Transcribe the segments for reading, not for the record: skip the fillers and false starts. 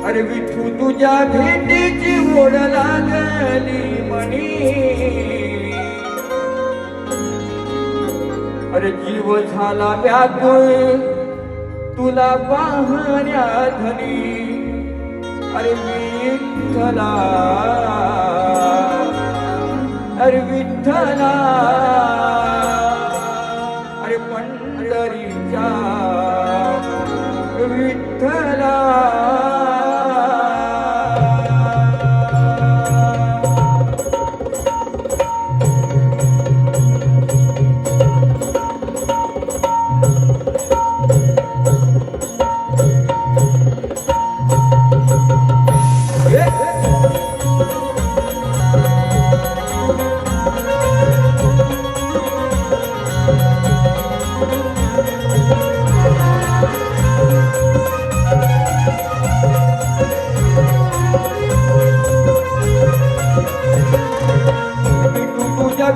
अरे विठू तुझ्या भेटीची ओढ लागली मनी, अरे जीव झाला व्याकुळ तुला पाहण्या धनी. अरे विठ्ठला, अरे विठ्ठला, अरे पंढरीच्या विठ्ठला.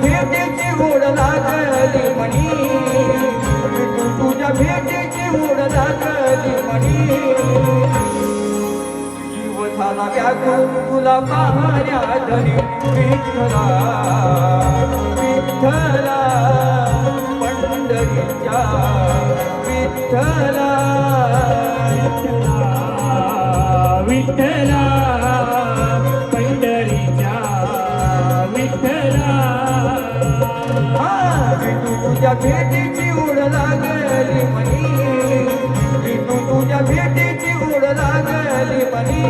भेटीची ओढ लागली मनी, तुझ्या भेटीची ओढ लागली मनी. जीव झाला व्याकुळ तुला पाहण्या धनी. विठ्ठला, विठ्ठला, पंढरीच्या विठ्ठला. विठ्ठला, पंढरीच्या विठ्ठला. विठू तुझ्या भेटीची ओढ लागली मनी, विठू तुझ्या भेटीची ओढ लागली मनी.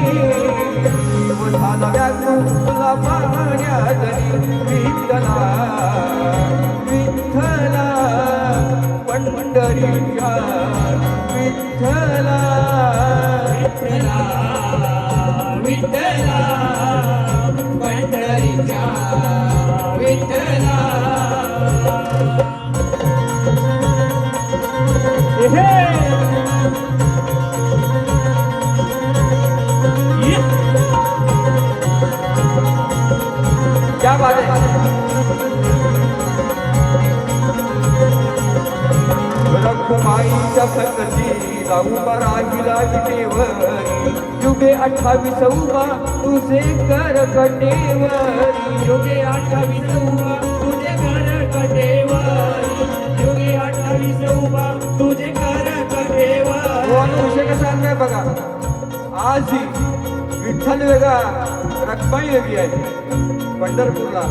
जीव झाला व्याकुळ तुला पाहण्या धनी. विठ्ठला, विठ्ठला, पंढरीच्या विठ्ठला. विठ्ठला, विठ्ठला, पंढरीच्या विठ्ठला. क्या बात है. रखुमाईच्या सकतीला उभा राहिला विटेवरी. युगे 28 उभा तुझे कर कटेवरी. युगे 28 उभा तुझे कर कटेवरी. युगे 28 उभा तुझे कर कटेवरी. विषय कसा आणलाय बघा. आज ही विठ्ठल वेगळा, रखमाई वेगळी आहे पंढरपूरला.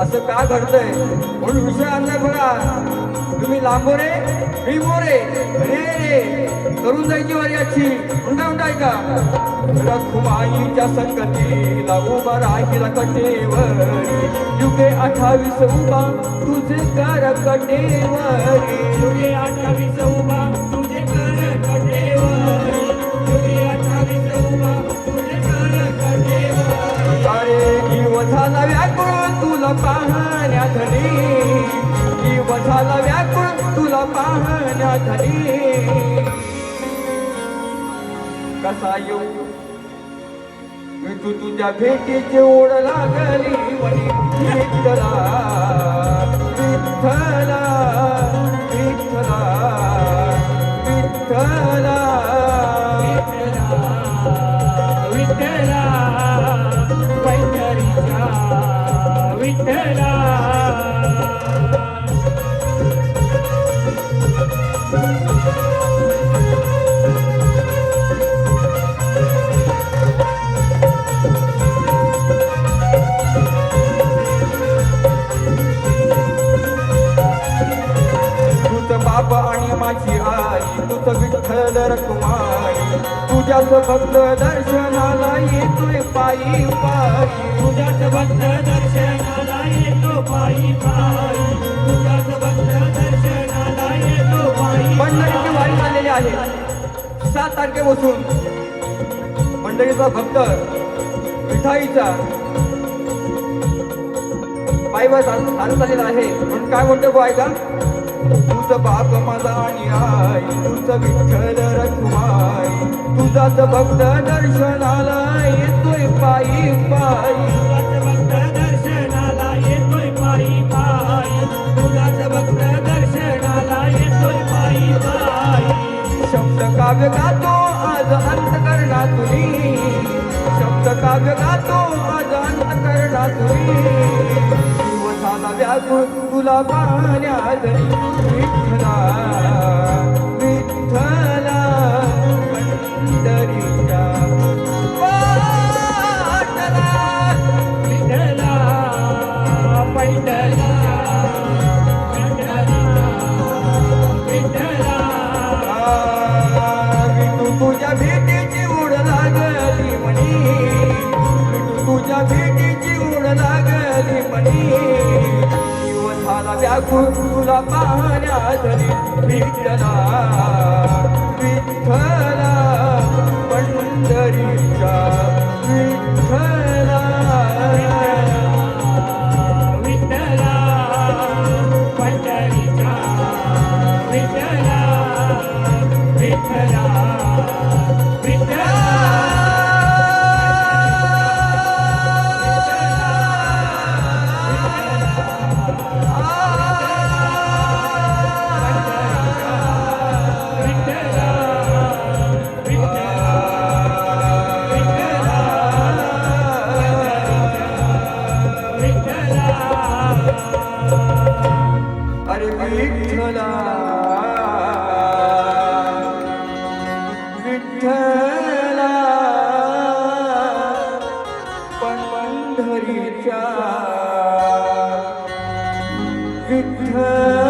असं का घडतंय म्हणून विषय आणलाय बघा. तुम्ही लांबोरे मी मोरे रे रे करून जायची वार्याची. म्हणता म्हणता ऐका. रखुमाईच्या संगतीला उभा राहिला कटेवरी. युगे 28 उभा तुझे कर कटेवरी. युगे 28 उभा तुझे कर कटेवरी. युगे 28 उभा तुझे कर कटेवरी. अरे जीव झाला व्याकुळ तुला पाहण्या धनी. जीव झाला व्याकुळ तुला पाहण्या धनी. कसा येऊ विठू तुझ्या भेटीची ओढ लागली मनी. विठ्ठला, विठ्ठला, विठ्ठला, विठ्ठला. विठ्ठला, पंढरीच्या विठ्ठला. बाप आणि माझी आई तुझं विठ्ठल रखुमाई. तुझ्याच भक्त दर्शनाला येतोय पायी पायी. तुझ्याच भक्त दर्शनाला येतो पायी पायी. तुझ्याच भक्त दर्शनाला येतो पायी. पंढरीची वारी झालेली आहे. 7 तारखेपासून मंडळीचा भक्त विठाईचा पायीवर चालत झालेला आहे. म्हणून काय म्हणतो गो ऐका. तुझं बाप माझा आणि आई तुझं विठ्ठल रखुमाई. तुझाच भक्त दर्शनाला येतोय पायी पायी. तुझाच भक्त दर्शनाला येतोय पायी पायी. तुझाच भक्त दर्शनाला येतोय पायी पायी. शब्द काव्य गातो आज अंतकरणातुनी. भक्त काव्य गातो माझा अंतकरणा तुरी जीव झाला व्याकुळ तुला पाहण्याधरी विठ्ठला विठ्ठला पंढरीच्या वाटला विठ्ठला पैठणीच्या विठ्ठला विठू तुझ्या भेटीची उड लागली म्हणी विठू तुझ्या भेटीची उड लागली म्हणी जीव झाला व्याकुळ तुला पाहण्याधरी विठ्ठला विठ्ठला पंढरीच्या विठ्ठला विठ्ठला पंढरीच्या विठ्ठला विठ्ठला विठ्ठला अरे विठ्ठला विठ्ठला पंढरीच्या विठ्ठला